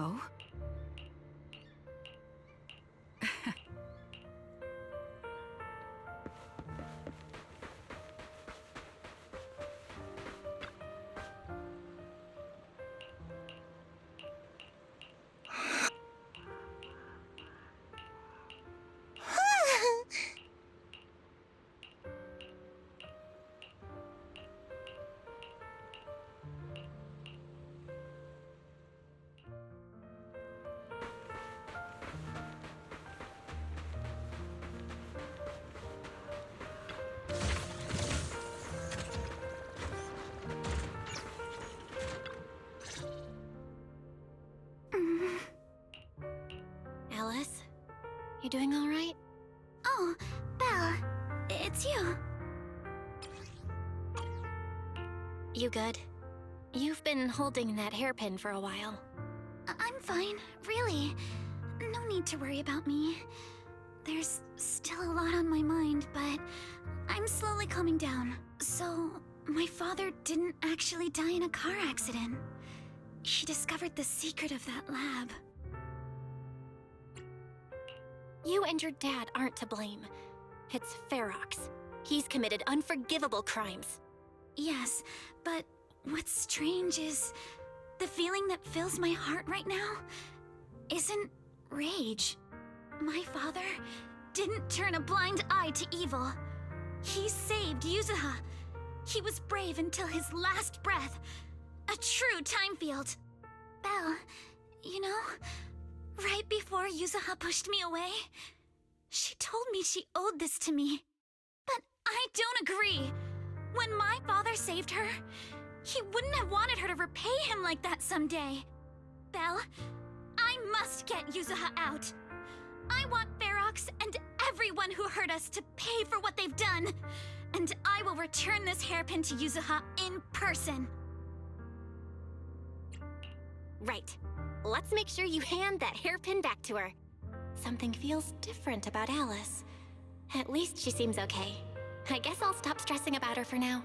Oh? Alice, you doing all right? Oh, Belle, it's you. You good? You've been holding that hairpin for a while. I'm fine, really. No need to worry about me. There's still a lot on my mind, but I'm slowly calming down. So, my father didn't actually die in a car accident. He discovered the secret of that lab. You and your dad aren't to blame. It's Ferox. He's committed unforgivable crimes. Yes, but what's strange is the feeling that fills my heart right now isn't rage. My father didn't turn a blind eye to evil. He saved Yuzuha. He was brave until his last breath. A true time field. Belle, you know, right before Yuzuha pushed me away, she told me she owed this to me. But I don't agree. When my father saved her, he wouldn't have wanted her to repay him like that someday. Belle, I must get Yuzuha out. I want Ferox and everyone who hurt us to pay for what they've done. And I will return this hairpin to Yuzuha in person. Right. Let's make sure you hand that hairpin back to her. Something feels different about Alice. At least she seems okay. I guess I'll stop stressing about her for now.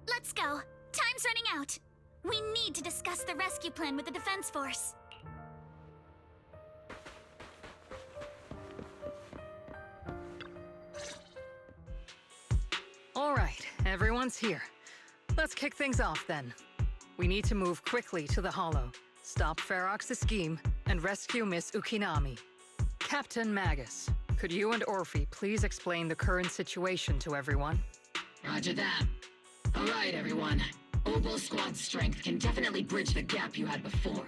Let's go. Time's running out. We need to discuss the rescue plan with the Defense Force. All right, everyone's here. Let's kick things off then. We need to move quickly to the Hollow, stop Ferox's scheme, and rescue Miss Ukinami. Captain Magus, could you and Orphe please explain the current situation to everyone? Roger that. All right, everyone. Opal Squad's strength can definitely bridge the gap you had before,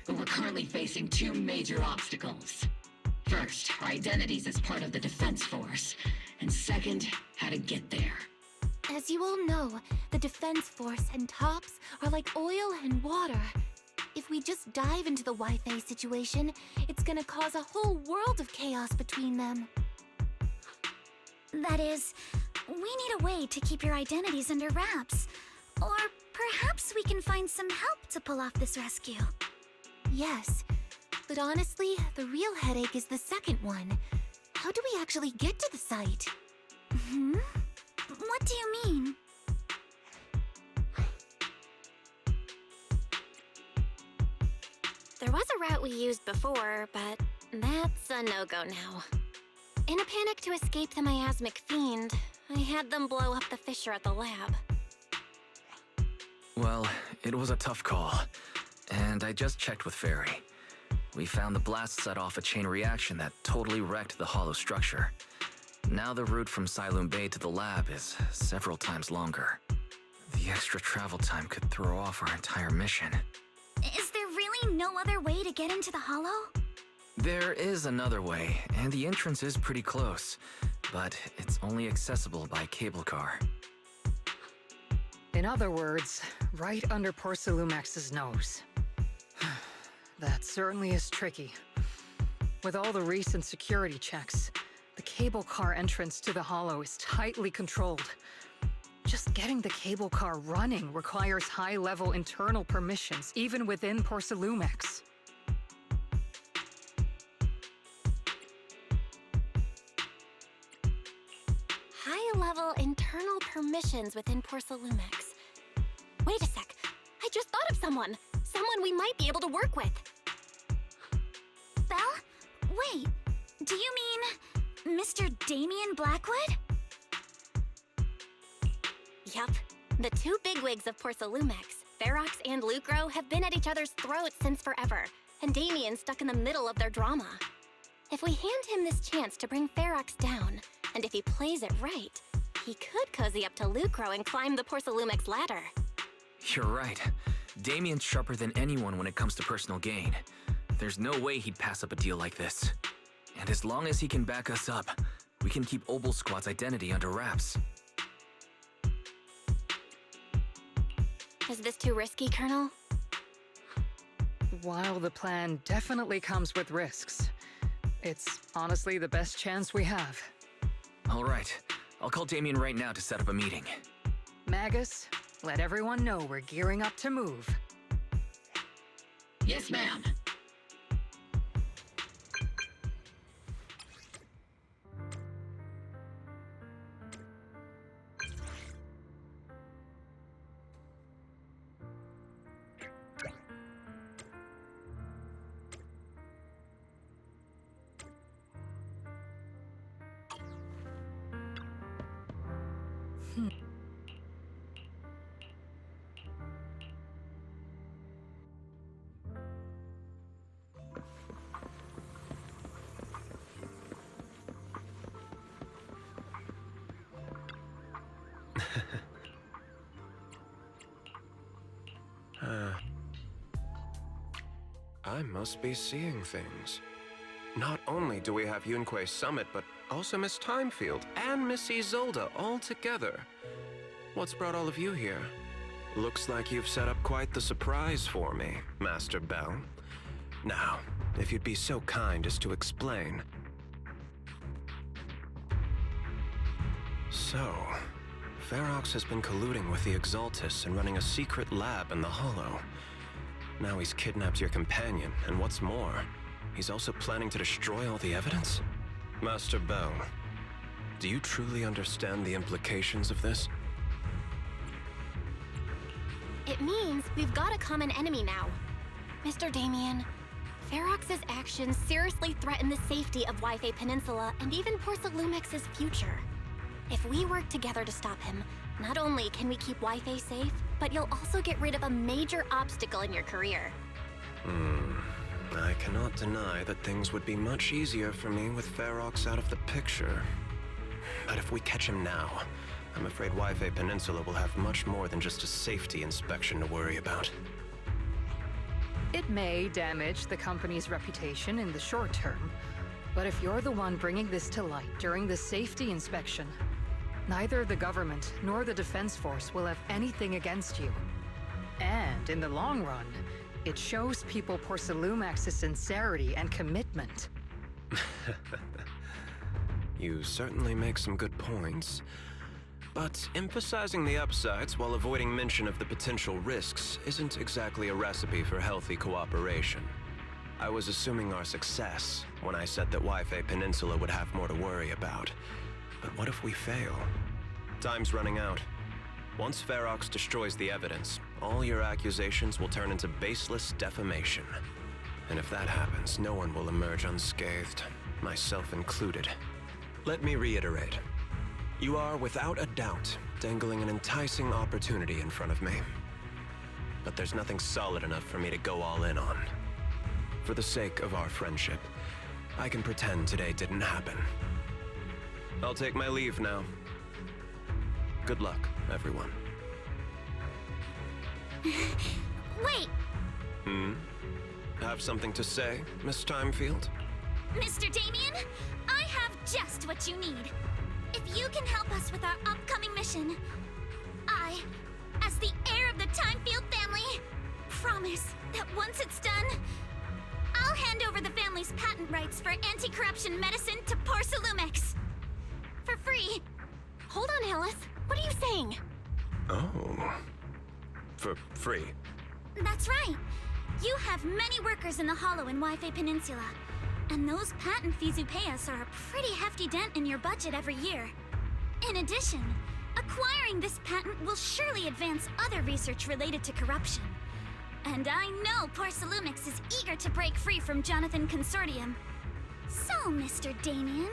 but we're currently facing two major obstacles. First, our identities as part of the Defense Force, and second, how to get there. As you all know, the Defense Force and TOPS are like oil and water. If we just dive into the Wi-Fi situation, it's gonna cause a whole world of chaos between them. That is, we need a way to keep your identities under wraps. Or perhaps we can find some help to pull off this rescue. Yes, but honestly, the real headache is the second one. How do we actually get to the site? Hmm? What do you mean? There was a route we used before, but that's a no-go now. In a panic to escape the miasmic fiend, I had them blow up the fissure at the lab. Well, it was a tough call, and I just checked with Fairy. We found the blast set off a chain reaction that totally wrecked the hollow structure. Now the route from Siloon Bay to the lab is several times longer. The extra travel time could throw off our entire mission. Is there really no other way to get into the Hollow? There is another way, and the entrance is pretty close, but it's only accessible by cable car. In other words, right under Porcelumex's nose. That certainly is tricky. With all the recent security checks, the cable car entrance to the Hollow is tightly controlled. Just getting the cable car running requires high-level internal permissions, even within Porcelumex. High-level internal permissions within Porcelumex. Wait a sec. I just thought of someone. Someone we might be able to work with. Wait, do you mean Mr. Damien Blackwood? Yup. The two bigwigs of Porcelumex, Ferox and Lucro, have been at each other's throats since forever, and Damien's stuck in the middle of their drama. If we hand him this chance to bring Ferox down, and if he plays it right, he could cozy up to Lucro and climb the Porcelumex ladder. You're right. Damien's sharper than anyone when it comes to personal gain. There's no way he'd pass up a deal like this. And as long as he can back us up, we can keep Obel Squad's identity under wraps. Is this too risky, Colonel? While the plan definitely comes with risks, it's honestly the best chance we have. All right. I'll call Damien right now to set up a meeting. Magus, let everyone know we're gearing up to move. Yes, ma'am. I must be seeing things. Not only do we have Yunque's summit, but also Miss Timefield and Miss Isolde all together. What's brought all of you here? Looks like you've set up quite the surprise for me, Master Bell. Now, if you'd be so kind as to explain. So, Ferox has been colluding with the Exaltus and running a secret lab in the Hollow. Now he's kidnapped your companion, and what's more, he's also planning to destroy all the evidence? Master Bell, do you truly understand the implications of this? It means we've got a common enemy now. Mr. Damien, Ferox's actions seriously threaten the safety of Wi-Fi Peninsula and even Porcelumex's future. If we work together to stop him, not only can we keep Wi-Fi safe, but you'll also get rid of a major obstacle in your career. I cannot deny that things would be much easier for me with Ferox out of the picture. But if we catch him now, I'm afraid Wi-Fi Peninsula will have much more than just a safety inspection to worry about. It may damage the company's reputation in the short term, but if you're the one bringing this to light during the safety inspection, neither the government nor the Defense Force will have anything against you. And in the long run, it shows people Porcelumex's sincerity and commitment. You certainly make some good points. But emphasizing the upsides while avoiding mention of the potential risks isn't exactly a recipe for healthy cooperation. I was assuming our success when I said that Wi-Fi Peninsula would have more to worry about. But what if we fail? Time's running out. Once Ferox destroys the evidence, all your accusations will turn into baseless defamation. And if that happens, no one will emerge unscathed, myself included. Let me reiterate. You are, without a doubt, dangling an enticing opportunity in front of me. But there's nothing solid enough for me to go all in on. For the sake of our friendship, I can pretend today didn't happen. I'll take my leave now. Good luck, everyone. Wait! Have something to say, Miss Timefield? Mr. Damien, I have just what you need. If you can help us with our upcoming mission, I, as the heir of the Timefield family, promise that once it's done, I'll hand over the family's patent rights for anti-corruption medicine to Porcelumex. For free. Hold on, Alice. What are you saying? Oh. For free? That's right. You have many workers in the Hollow and Wi-Fi Peninsula, and those patent fees you pay us are a pretty hefty dent in your budget every year. In addition, acquiring this patent will surely advance other research related to corruption. And I know Porcelumex is eager to break free from Jonathan Consortium. So, Mr. Damien,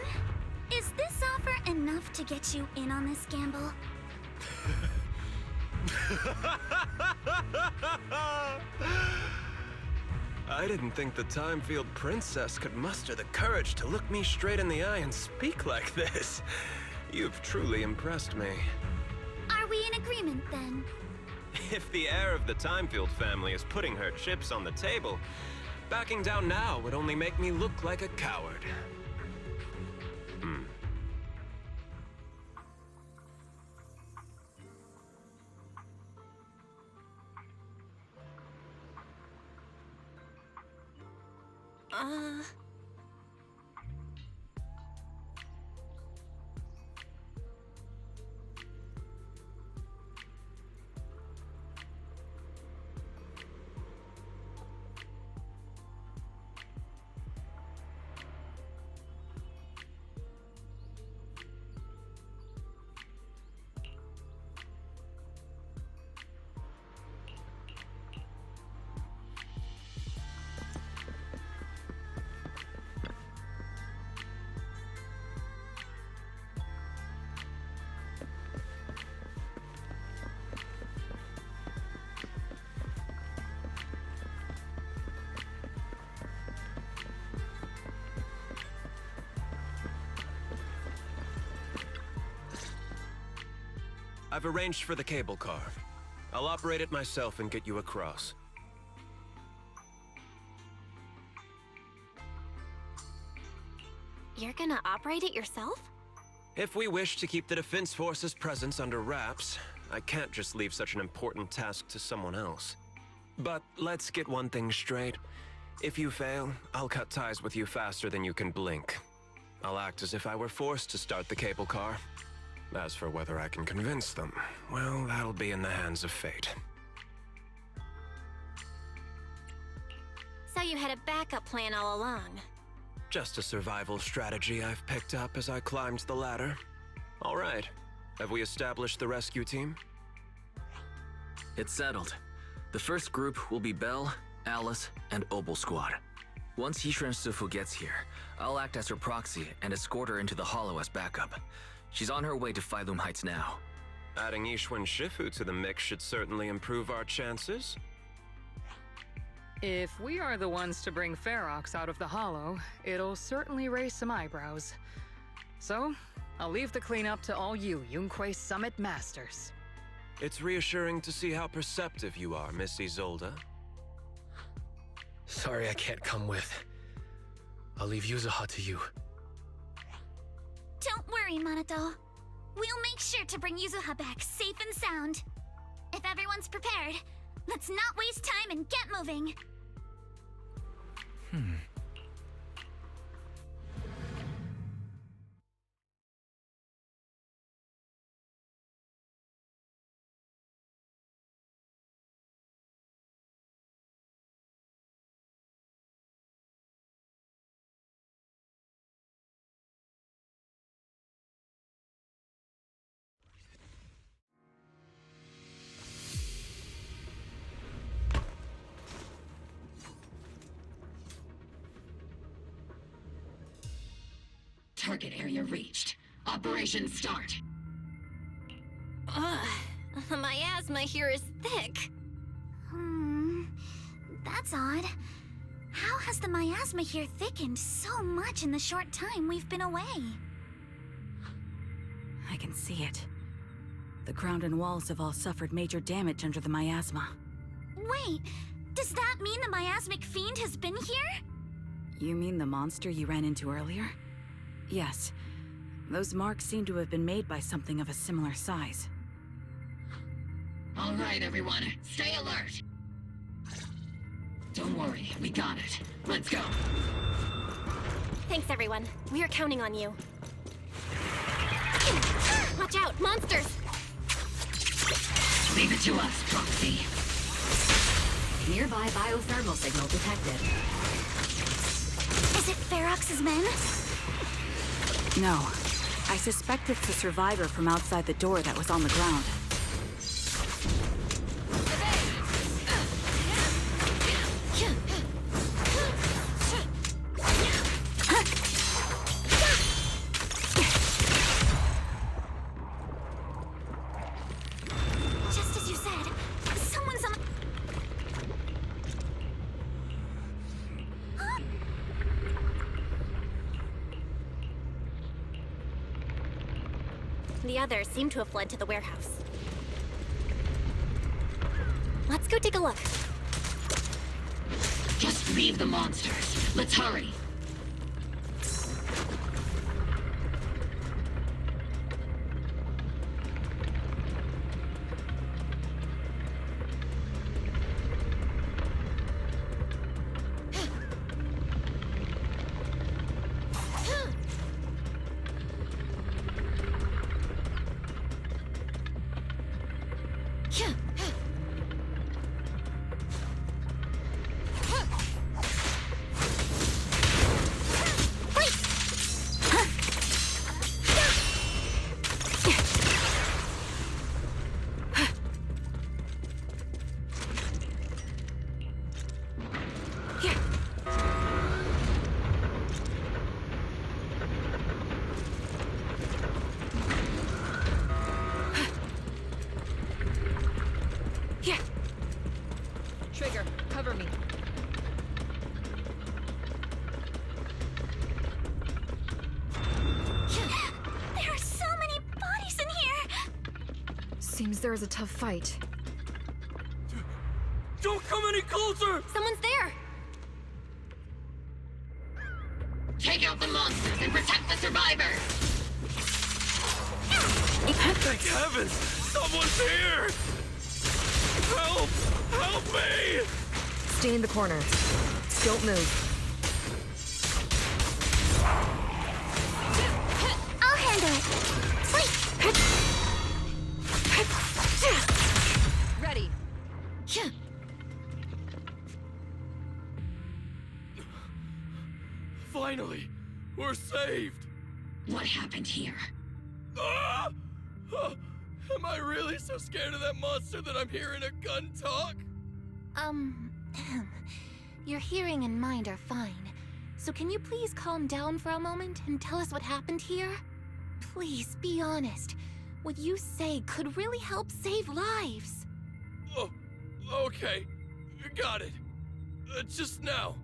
is this offer enough to get you in on this gamble? I didn't think the Time-Field Princess could muster the courage to look me straight in the eye and speak like this. You've truly impressed me. Are we in agreement, then? If the heir of the Time-Field family is putting her chips on the table, backing down now would only make me look like a coward. I've arranged for the cable car. I'll operate it myself and get you across. You're gonna operate it yourself? If we wish to keep the Defense Force's presence under wraps, I can't just leave such an important task to someone else. But let's get one thing straight. If you fail, I'll cut ties with you faster than you can blink. I'll act as if I were forced to start the cable car. As for whether I can convince them, well, that'll be in the hands of fate. So you had a backup plan all along. Just a survival strategy I've picked up as I climbed the ladder. All right. Have we established the rescue team? It's settled. The first group will be Belle, Alice, and Obel Squad. Once Yishuan Sifu gets here, I'll act as her proxy and escort her into the Hollow as backup. She's on her way to Phylum Heights now. Adding Yishuan Shifu to the mix should certainly improve our chances. If we are the ones to bring Ferox out of the Hollow, it'll certainly raise some eyebrows. So, I'll leave the cleanup to all you Yunque Summit Masters. It's reassuring to see how perceptive you are, Miss Isolde. Sorry I can't come with. I'll leave Yuzuha to you. Don't worry, Minato. We'll make sure to bring Yuzuha back safe and sound. If everyone's prepared, let's not waste time and get moving. Target area reached. Operation start. Ugh, the miasma here is thick. That's odd. How has the miasma here thickened so much in the short time we've been away? I can see it. The ground and walls have all suffered major damage under the miasma. Wait, does that mean the miasmic fiend has been here? You mean the monster you ran into earlier? Yes. Those marks seem to have been made by something of a similar size. All right, everyone, stay alert. Don't worry, we got it. Let's go. Thanks, everyone. We are counting on you. Watch out, monsters! Leave it to us, Proxy. Nearby biothermal signal detected. Is it Ferox's men? No. I suspect it's the survivor from outside the door that was on the ground. The others seem to have fled to the warehouse. Let's go take a look. Just leave the monsters. Let's hurry. Trigger, cover me. There are so many bodies in here! Seems there is a tough fight. Don't come any closer! Someone's there! Take out the monsters and protect the survivor! Thank heavens! Someone's here! Help! Help me! Stay in the corner. Don't move. I'll handle it. Ready. Finally! We're saved! What happened here? Ah! Ah! Am I really so scared of that monster that I'm hearing a gun talk? Your hearing and mind are fine. So can you please calm down for a moment and tell us what happened here? Please, be honest. What you say could really help save lives. Oh, okay. Got it. Just now,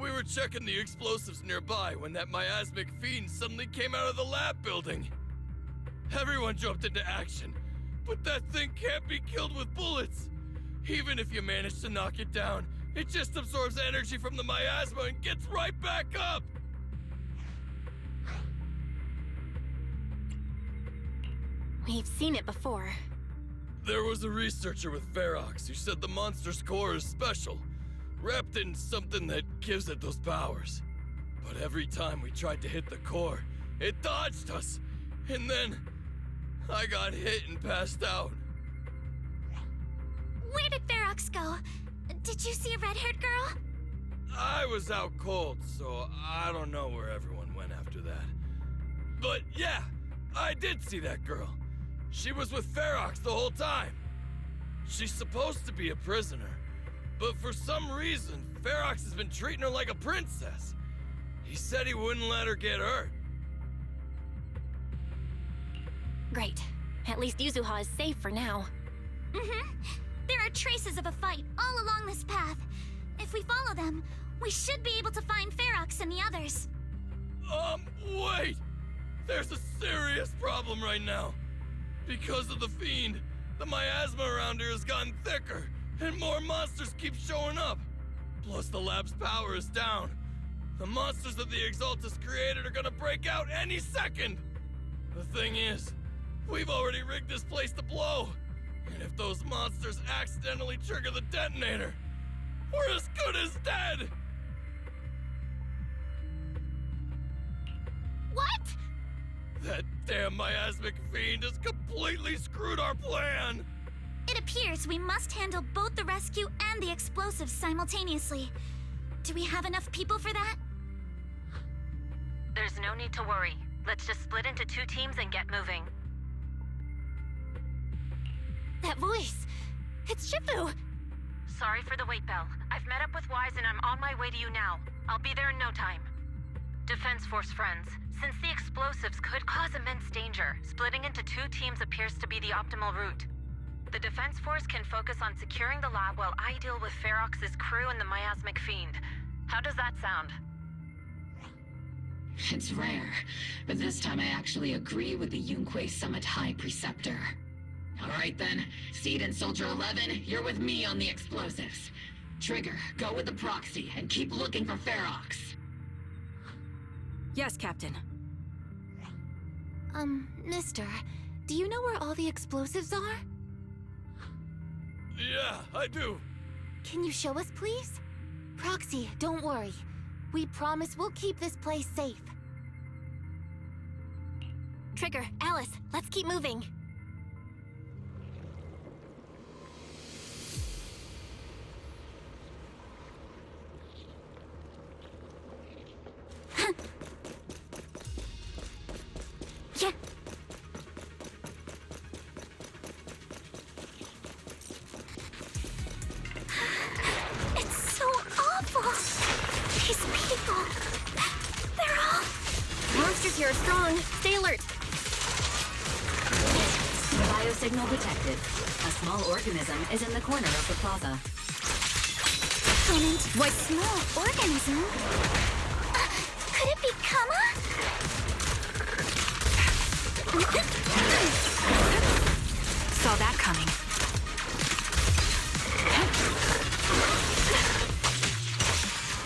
we were checking the explosives nearby when that miasmic fiend suddenly came out of the lab building. Everyone jumped into action, but that thing can't be killed with bullets. Even if you manage to knock it down, it just absorbs energy from the miasma and gets right back up! We've seen it before. There was a researcher with Ferox who said the monster's core is special, wrapped in something that gives it those powers. But every time we tried to hit the core, it dodged us, and then I got hit and passed out. Where did Ferox go? Did you see a red-haired girl? I was out cold, so I don't know where everyone went after that. But yeah, I did see that girl. She was with Ferox the whole time. She's supposed to be a prisoner, but for some reason, Ferox has been treating her like a princess. He said he wouldn't let her get hurt. Great. At least Yuzuha is safe for now. Mm-hmm. There are traces of a fight all along this path. If we follow them, we should be able to find Ferox and the others. Wait! There's a serious problem right now. Because of the fiend, the miasma around here has gotten thicker, and more monsters keep showing up. Plus the lab's power is down. The monsters that the Exaltus created are gonna break out any second! The thing is, we've already rigged this place to blow. And if those monsters accidentally trigger the detonator, we're as good as dead! What? That damn miasmic fiend has completely screwed our plan! It appears we must handle both the rescue and the explosives simultaneously. Do we have enough people for that? There's no need to worry. Let's just split into 2 teams and get moving. That voice! It's Shifu! Sorry for the wait, Belle. I've met up with Wise and I'm on my way to you now. I'll be there in no time. Defense Force friends, since the explosives could cause immense danger, splitting into 2 teams appears to be the optimal route. The Defense Force can focus on securing the lab while I deal with Ferox's crew and the miasmic fiend. How does that sound? It's rare, but this time I actually agree with the Yunque Summit High Preceptor. Alright then, Seed and Soldier 11, you're with me on the explosives. Trigger, go with the proxy and keep looking for Ferox. Yes, Captain. Mister, do you know where all the explosives are? Yeah, I do. Can you show us, please? Proxy, don't worry. We promise we'll keep this place safe. Trigger, Alice, let's keep moving. Yeah. It's so awful. These people, they're all... Monsters here are strong. Stay alert. Biosignal detected. A small organism is in the corner of the plaza. Excellent. What small organism? Could it be Kama? Saw that coming.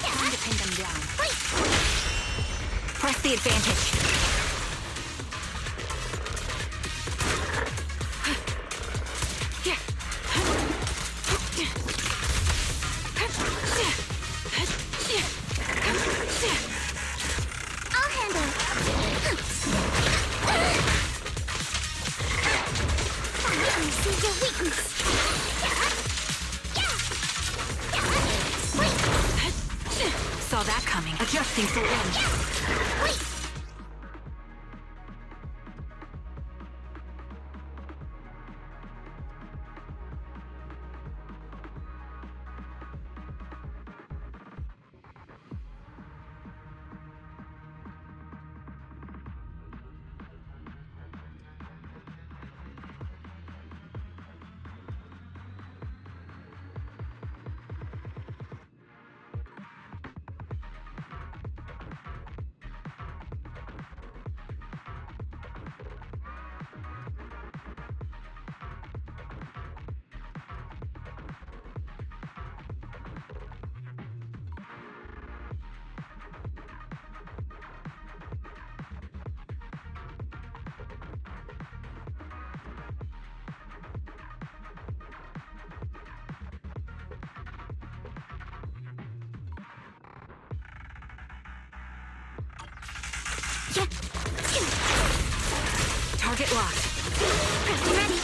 Time to pin them down. Wait. Press the advantage. I'll handle it. Let me see your weakness. Wait. Saw that coming. Adjusting for wind. Wait. Target locked. Ready.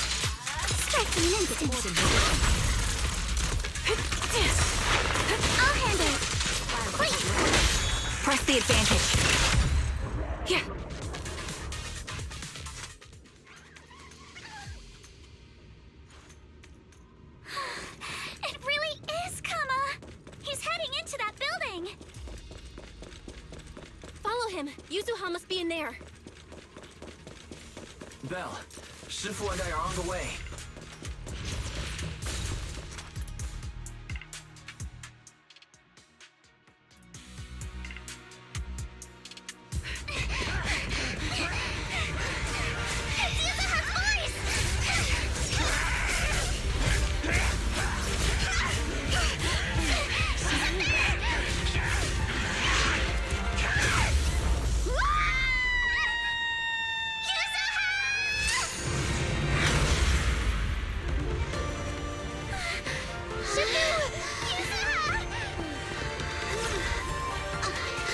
Strike in an instant. I'll handle it. Wait. Press the advantage. Yeah. It really is Kama. He's heading into that building. Follow him. Yuzuha must be in there. Belle, Shifu and I are on the way.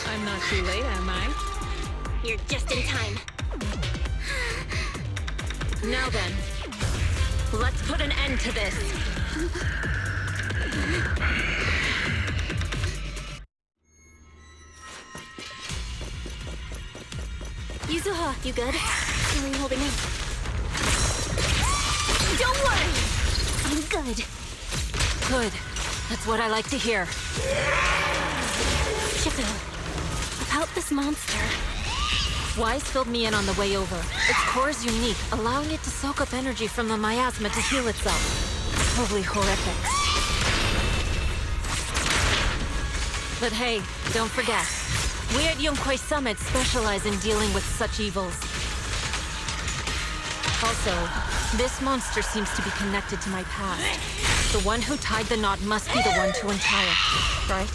I'm not too late, am I? You're just in time. Now then, let's put an end to this. Yuzuha, you good? How are you holding up? Don't worry! I'm good. Good. That's what I like to hear. Shifu, about this monster. Wise filled me in on the way over. Its core is unique, allowing it to soak up energy from the miasma to heal itself. Totally horrific. But hey, don't forget, We at Yunkwei Summit specialize in dealing with such evils. Also, this monster seems to be connected to my past. The one who tied the knot must be the one to untie it, right?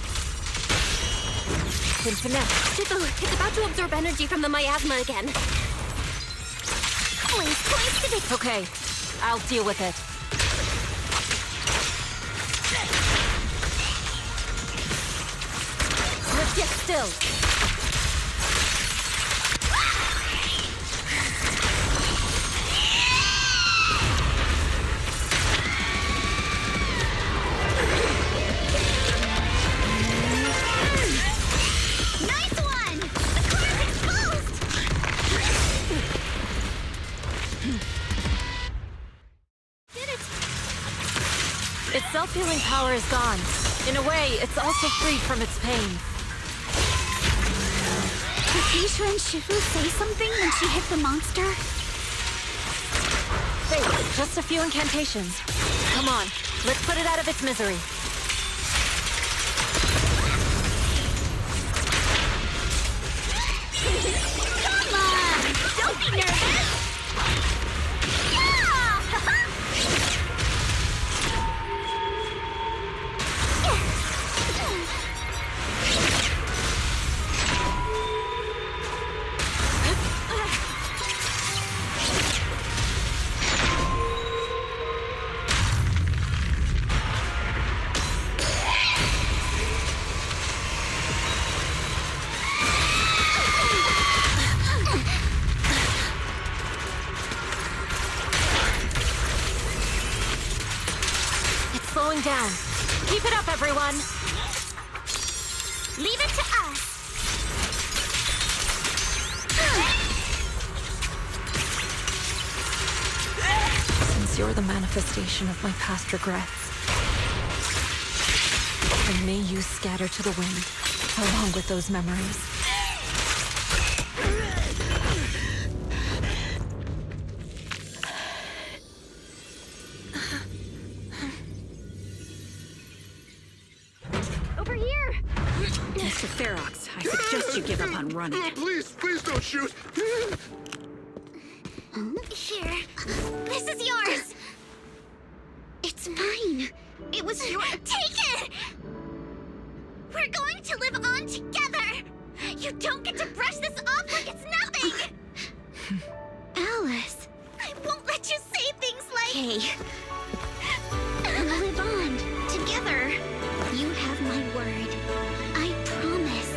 Infinite. Shifu, it's about to absorb energy from the miasma again. Please give it. Okay, I'll deal with it. Let's get still. Nice one! The core is exposed! Did it? Its self-healing power is gone. In a way, it's also freed from its pain. Did Isha and Shifu say something when she hit the monster? Hey, just a few incantations. Come on, let's put it out of its misery. Come on! Don't be nervous! Yeah! It's slowing down. Keep it up, everyone! Leave it to us! Since you're the manifestation of my past regrets, then may you scatter to the wind, along with those memories. Over here! Mr. Ferox, I suggest you give up on running. Please don't shoot. Here. This is yours! It's mine. It was your— Take it! We're going to live on together! You don't get to brush this off like it's nothing! Alice. I won't let you say things like— Hey. We'll live on, together. You have my word. I promise.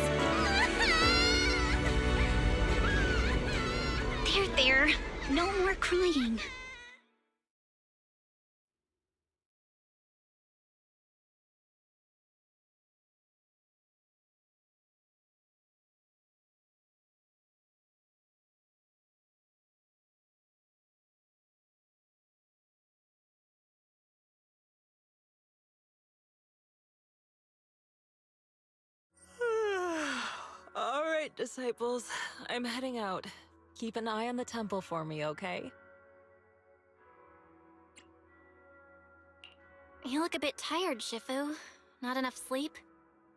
There. No more crying. All right, disciples. I'm heading out. Keep an eye on the temple for me, okay? You look a bit tired, Shifu. Not enough sleep?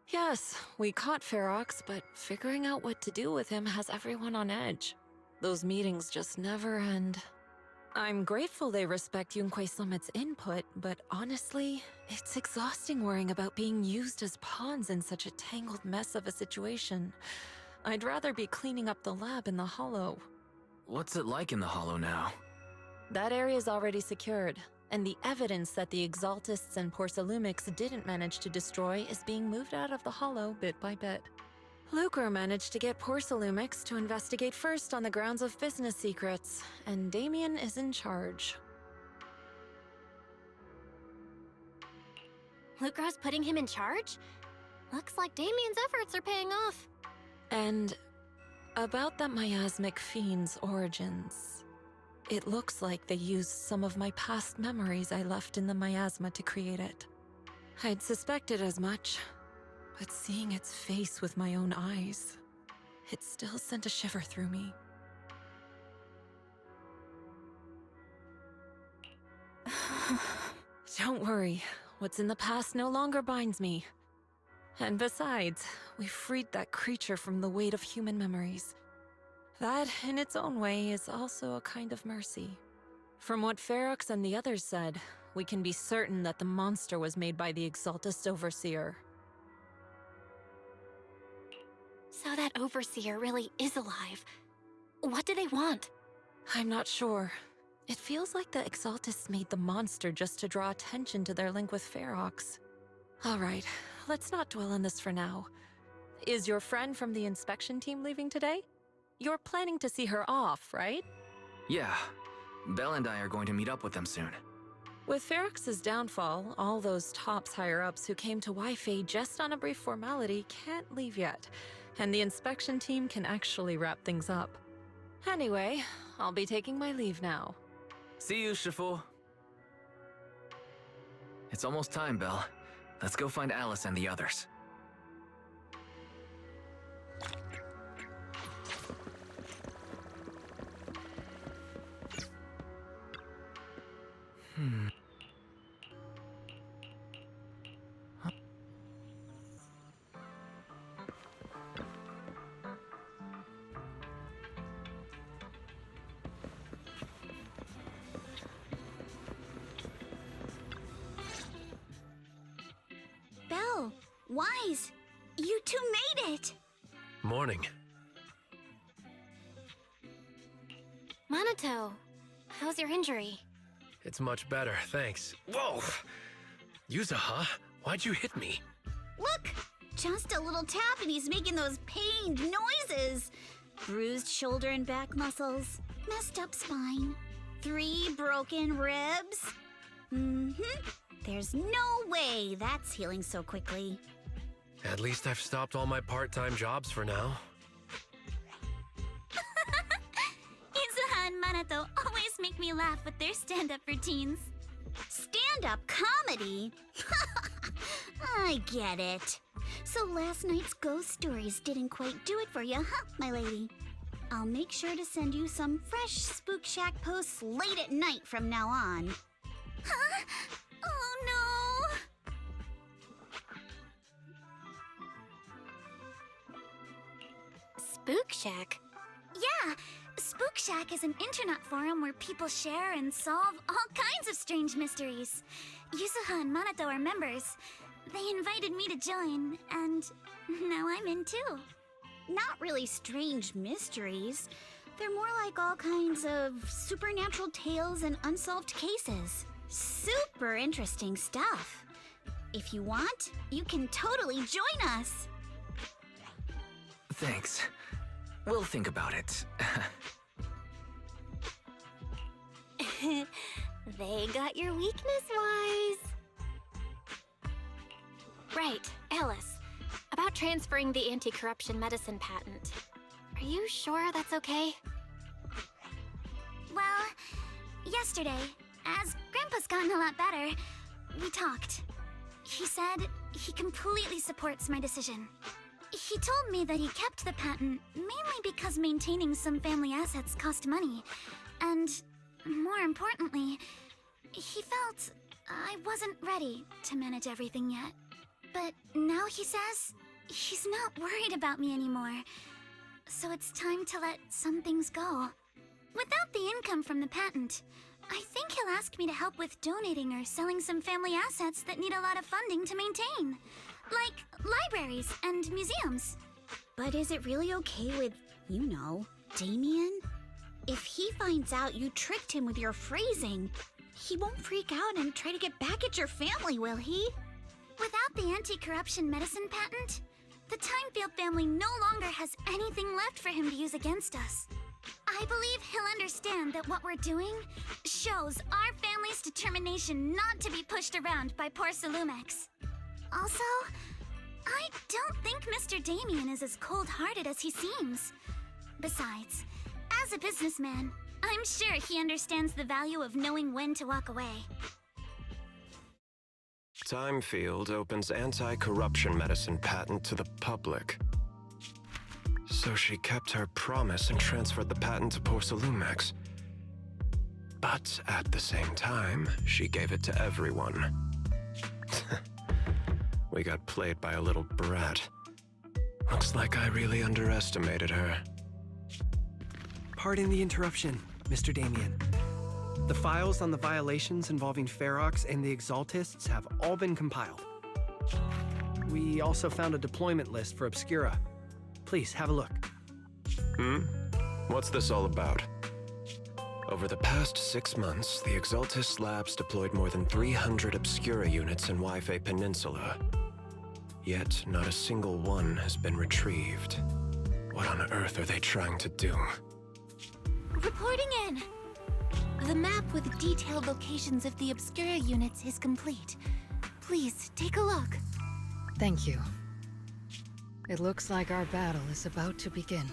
Yes, we caught Ferox, but figuring out what to do with him has everyone on edge. Those meetings just never end. I'm grateful they respect Yunkwei Summit's input, but honestly, it's exhausting worrying about being used as pawns in such a tangled mess of a situation. I'd rather be cleaning up the lab in the Hollow. What's it like in the Hollow now? That area's already secured, and the evidence that the Exaltists and Porcelumics didn't manage to destroy is being moved out of the Hollow bit by bit. Lucre managed to get Porcelumics to investigate first on the grounds of business secrets, and Damien is in charge. Lucro's putting him in charge? Looks like Damien's efforts are paying off. And about that miasmic fiend's origins. It looks like they used some of my past memories I left in the miasma to create it. I'd suspected as much, but seeing its face with my own eyes, it still sent a shiver through me. Don't worry, what's in the past no longer binds me. And besides, we freed that creature from the weight of human memories. That, in its own way, is also a kind of mercy. From what Ferox and the others said, we can be certain that the monster was made by the Exaltist Overseer. So that Overseer really is alive. What do they want? I'm not sure. It feels like the Exaltists made the monster just to draw attention to their link with Ferox. Alright, let's not dwell on this for now. Is your friend from the inspection team leaving today? You're planning to see her off, right? Yeah. Belle and I are going to meet up with them soon. With Ferox's downfall, all those tops higher-ups who came to Wi-Fi just on a brief formality can't leave yet, and the inspection team can actually wrap things up. Anyway, I'll be taking my leave now. See you, Shifu. It's almost time, Belle. Let's go find Alice and the others. Belle, Wise, you two made it! Morning. Minato, how's your injury? It's much better, thanks. Whoa! Yuza, huh? Why'd you hit me? Look! Just a little tap and he's making those pained noises. Bruised shoulder and back muscles, messed up spine, 3 broken ribs. There's no way that's healing so quickly. At least I've stopped all my part-time jobs for now. Izuha and Minato always make me laugh with their stand-up routines. Stand-up comedy? I get it. So last night's ghost stories didn't quite do it for you, huh, my lady? I'll make sure to send you some fresh Spook Shack posts late at night from now on. Huh? Oh no! Spook Shack? Yeah, Spook Shack is an internet forum where people share and solve all kinds of strange mysteries. Yuzuha and Minato are members. They invited me to join, and now I'm in too. Not really strange mysteries. They're more like all kinds of supernatural tales and unsolved cases. Super interesting stuff. If you want, you can totally join us. Thanks. We'll think about it. They got your weakness, Wise. Right, Alice. About transferring the anti-corruption medicine patent. Are you sure that's okay? Well, yesterday, as Grandpa's gotten a lot better, we talked. He said he completely supports my decision. He told me that he kept the patent mainly because maintaining some family assets cost money. And, more importantly, he felt I wasn't ready to manage everything yet. But now he says he's not worried about me anymore. So it's time to let some things go. Without the income from the patent, I think he'll ask me to help with donating or selling some family assets that need a lot of funding to maintain. Like libraries and museums. But is it really okay with, you know, Damien? If he finds out you tricked him with your phrasing, he won't freak out and try to get back at your family, will he? Without the anti-corruption medicine patent, the Timefield family no longer has anything left for him to use against us. I believe he'll understand that what we're doing shows our family's determination not to be pushed around by poor Salumex. Also, I don't think Mr. Damien is as cold-hearted as he seems. Besides, as a businessman, I'm sure he understands the value of knowing when to walk away. Timefield opens anti-corruption medicine patent to the public. So she kept her promise and transferred the patent to Porcelumex. But at the same time, she gave it to everyone. We got played by a little brat. Looks like I really underestimated her. Pardon the interruption, Mr. Damien. The files on the violations involving Ferox and the Exaltists have all been compiled. We also found a deployment list for Obscura. Please, have a look. What's this all about? Over the past 6 months, the Exaltist Labs deployed more than 300 Obscura units in Wi-Fi Peninsula. Yet, not a single one has been retrieved. What on earth are they trying to do? Reporting in! The map with detailed locations of the Obscura units is complete. Please, take a look. Thank you. It looks like our battle is about to begin.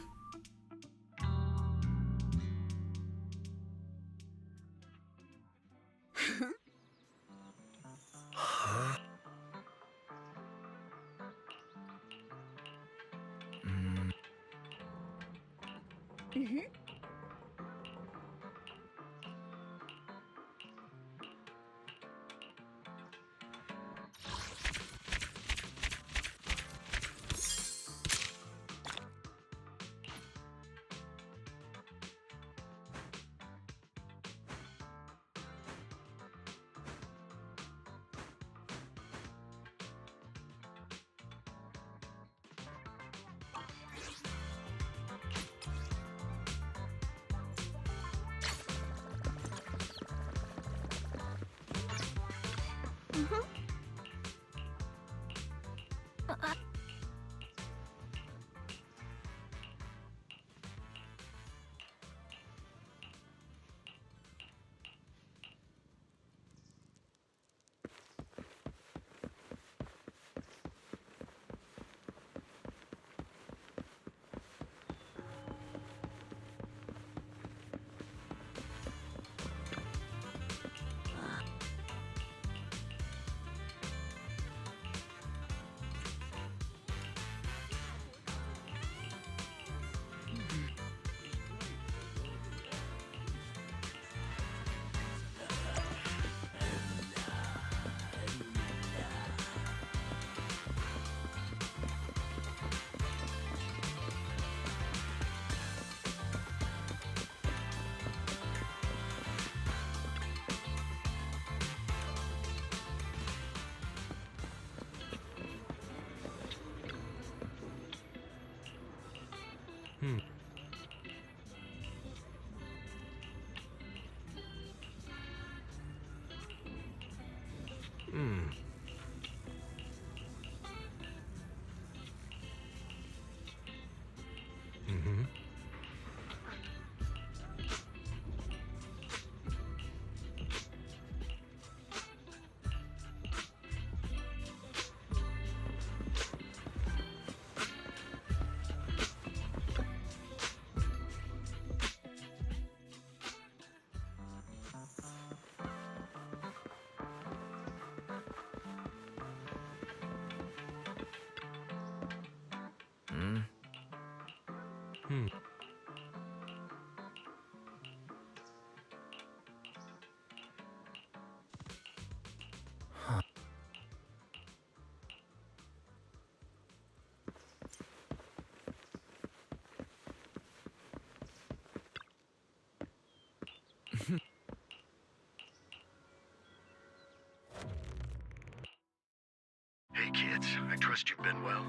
Hey kids, I trust you've been well.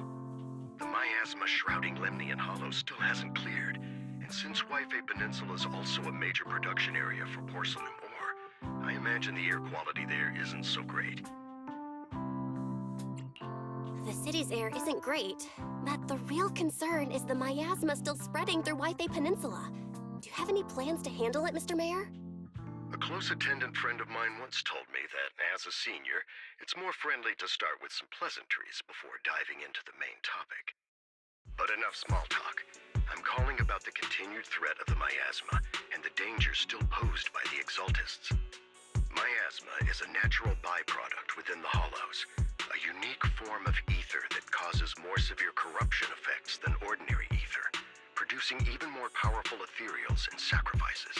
The miasma shrouding Lemnian Hollow still hasn't cleared, and since Wi-Fi Peninsula is also a major production area for porcelain ore, I imagine the air quality there isn't so great. The city's air isn't great, but the real concern is the miasma still spreading through Wi-Fi Peninsula. Do you have any plans to handle it, Mr. Mayor? A close attendant friend of mine once told me that, as a senior, it's more friendly to start with some pleasantries before diving into the main topic. But enough small talk. I'm calling about the continued threat of the miasma and the danger still posed by the Exaltists. Miasma is a natural byproduct within the Hollows, a unique form of ether that causes more severe corruption effects than ordinary ether, producing even more powerful ethereals and sacrifices.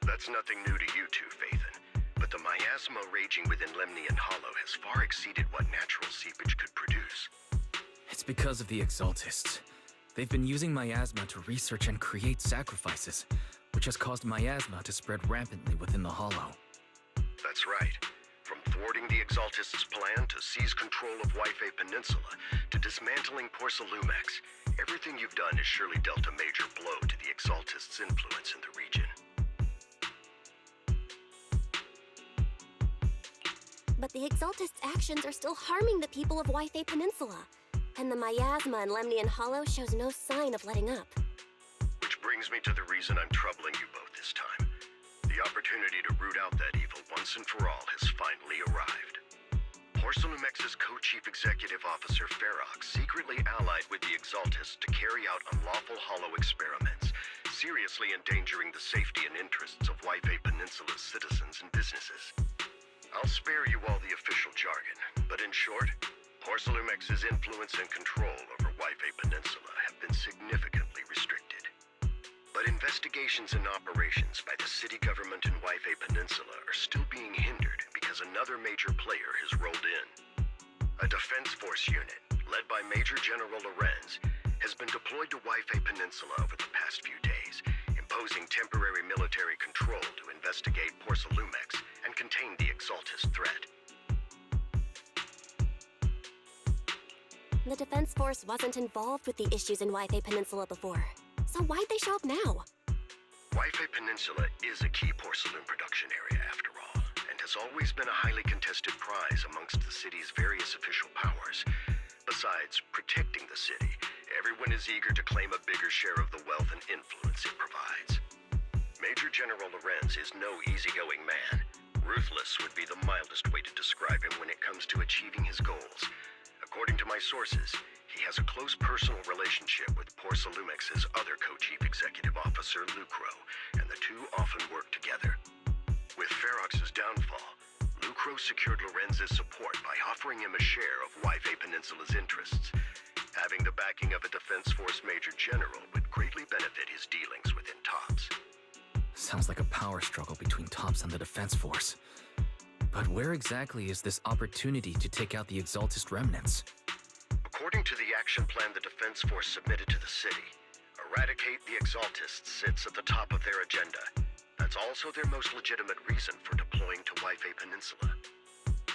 That's nothing new to you two, Phaethon, but the miasma raging within Lemnian Hollow has far exceeded what natural seepage could produce. It's because of the Exaltists. They've been using miasma to research and create sacrifices, which has caused miasma to spread rampantly within the Hollow. That's right. From thwarting the Exaltists' plan to seize control of Wi-Fi Peninsula to dismantling Porsalumex, everything you've done has surely dealt a major blow to the Exaltists' influence in the region. But the Exaltists' actions are still harming the people of Wi-Fi Peninsula. And the miasma in Lemnian Hollow shows no sign of letting up. Which brings me to the reason I'm troubling you both this time. The opportunity to root out that evil once and for all has finally arrived. Porsalumex's co-chief executive officer Ferox secretly allied with the Exaltists to carry out unlawful Hollow experiments, seriously endangering the safety and interests of Wi-Fi Peninsula's citizens and businesses. I'll spare you all the official jargon, but in short, Porsalumex's influence and control over Wi-Fi Peninsula have been significantly restricted. But investigations and operations by the city government in Wi-Fi Peninsula are still being hindered because another major player has rolled in. A defense force unit, led by Major General Lorenz, has been deployed to Wi-Fi Peninsula over the past few days, imposing temporary military control to investigate Porsalumex and contain the Exaltist threat. The Defense Force wasn't involved with the issues in Wi-Fi Peninsula before, so why'd they show up now? Wi-Fi Peninsula is a key porcelain production area after all, and has always been a highly contested prize amongst the city's various official powers. Besides protecting the city, everyone is eager to claim a bigger share of the wealth and influence it provides. Major General Lorenz is no easygoing man. Ruthless would be the mildest way to describe him when it comes to achieving his goals. According to my sources, he has a close personal relationship with Porsalumex's other co-chief executive officer, Lucro, and the two often work together. With Ferox's downfall, Lucro secured Lorenz's support by offering him a share of Wi-Fi Peninsula's interests. Having the backing of a Defense Force Major General would greatly benefit his dealings within TOPS. Sounds like a power struggle between TOPS and the Defense Force. But where exactly is this opportunity to take out the Exaltist remnants? According to the action plan the Defense Force submitted to the city, eradicate the Exaltists sits at the top of their agenda. That's also their most legitimate reason for deploying to Wi-Fi Peninsula.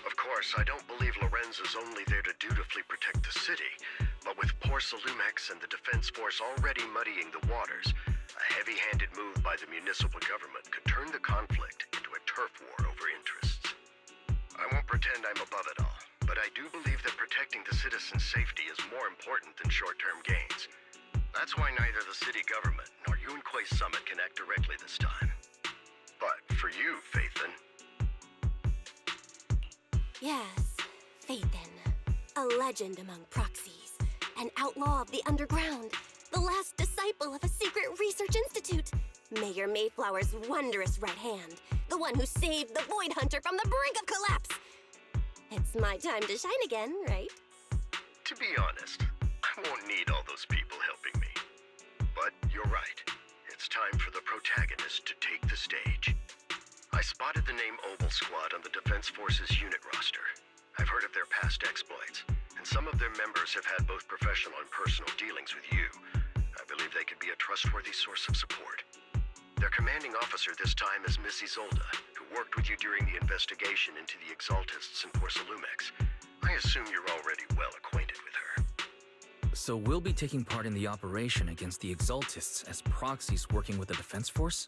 Of course, I don't believe Lorenz is only there to dutifully protect the city, but with Porsalumex and the Defense Force already muddying the waters, a heavy-handed move by the municipal government could turn the conflict into a turf war over interests. I won't pretend I'm above it all, but I do believe that protecting the citizens' safety is more important than short-term gains. That's why neither the city government nor Yunquay Summit can act directly this time. But for you, Faithin... Yes, Faithin. A legend among proxies. An outlaw of the underground. The last disciple of a secret research institute. Mayor Mayflower's wondrous right hand. The one who saved the Void Hunter from the brink of collapse. It's my time to shine again, right? To be honest, I won't need all those people helping me. But you're right. It's time for the protagonist to take the stage. I spotted the name Oval Squad on the Defense Force's unit roster. I've heard of their past exploits, and some of their members have had both professional and personal dealings with you. I believe they could be a trustworthy source of support. Their commanding officer this time is Miss Isolde, who worked with you during the investigation into the Exaltists in Porsalumex. I assume you're already well acquainted with her. So we'll be taking part in the operation against the Exaltists as proxies working with the Defense Force?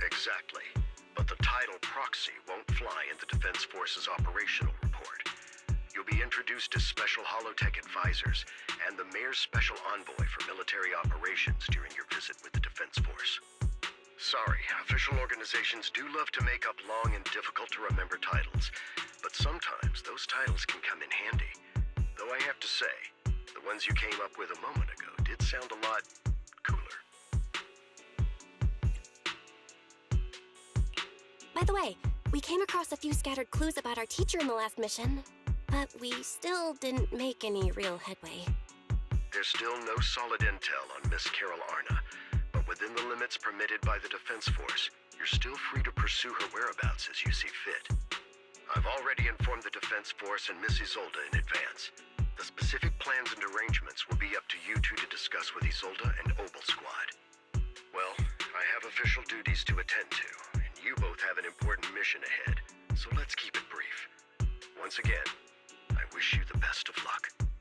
Exactly. But the title proxy won't fly in the Defense Force's operational report. You'll be introduced as Special Holotech Advisors and the Mayor's Special Envoy for Military Operations during your visit with the Defense Force. Sorry, official organizations do love to make up long and difficult-to-remember titles, but sometimes those titles can come in handy. Though I have to say, the ones you came up with a moment ago did sound a lot cooler. By the way, we came across a few scattered clues about our teacher in the last mission, but we still didn't make any real headway. There's still no solid intel on Miss Carol Arna, but within the limits permitted by the Defense Force, you're still free to pursue her whereabouts as you see fit. I've already informed the Defense Force and Miss Isolde in advance. The specific plans and arrangements will be up to you two to discuss with Isolde and Obel Squad. Well, I have official duties to attend to, and you both have an important mission ahead, so let's keep it brief. Once again, I wish you the best of luck.